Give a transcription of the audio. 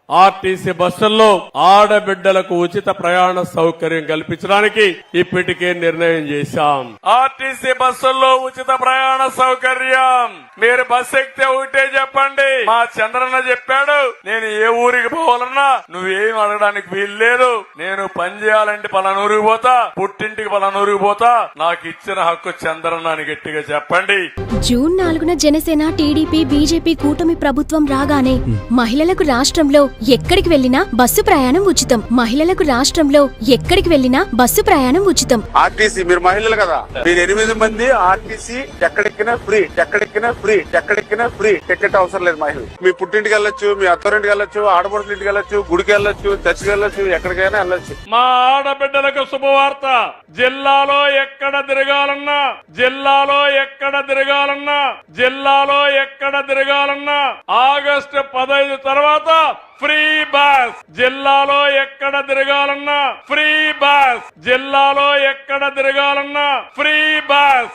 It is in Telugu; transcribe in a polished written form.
ఆర్టీసీ బస్సుల్లో ఆడబిడ్డలకు ఉచిత ప్రయాణ సౌకర్యం కల్పించడానికి ఇప్పటికే నిర్ణయం చేశాం. ఆర్టీసీ బస్సుల్లో ఉచిత ప్రయాణ సౌకర్యం. మీరు బస్సు ఎక్కితే ఒకటే చెప్పండి, మా చంద్రన్న చెప్పాడు, నేను ఏ ఊరికి పోవాలన్నా నువ్వేం అడగడానికి వీలు లేదు, నేను పని చేయాలంటే పలానూరికి పోతా, పుట్టింటికి పలానూరికి పోతా, నాకు ఇచ్చిన హక్కు చంద్రన్న అని గట్టిగా చెప్పండి. జూన్ 4న జనసేన, టీడీపీ, బీజేపీ కూటమి ప్రభుత్వం రాగానే మహిళలకు రాష్ట్రంలో ఎక్కడికి వెళ్లినా బస్సు ప్రయాణం ఉచితం. మహిళలకు రాష్ట్రంలో ఎక్కడికి వెళ్లినా బస్సు ప్రయాణం ఉచితం. ఆర్టీసీ మీరు మహిళలు కదా, మీరు 8 మంది ఆర్టీసీ ఎక్కడెక్కినా ఫ్రీ, ఎక్కడెక్కినా ఫ్రీ, ఎక్కడెక్కినా ఫ్రీ. టికెట్ అవసరం లేదు. మహిళలు మీ పుట్టింటికి వెళ్ళొచ్చు, మీ అత్తరింటికి వెళ్ళొచ్చు, ఆడపడుతుల ఇంటికి వెళ్ళొచ్చు, గుడికి వెళ్ళొచ్చు, చర్చికి వెళ్ళొచ్చు, ఎక్కడికైనా వెళ్ళొచ్చు. మా ఆడబిడ్డలకు శుభవార్త. జిల్లాలో ఎక్కడ తిరగాలన్నా, జిల్లాలో ఎక్కడ తిరగాలన్నా, జిల్లాలో ఎక్కడ తిరగాలన్నా ఆగస్టు 15 తర్వాత ఫ్రీ బస్. జిల్లాలో ఎక్కడ తిరగాలన్నా ఫ్రీ బస్. జిల్లాలో ఎక్కడ తిరగాలన్నా ఫ్రీ బస్.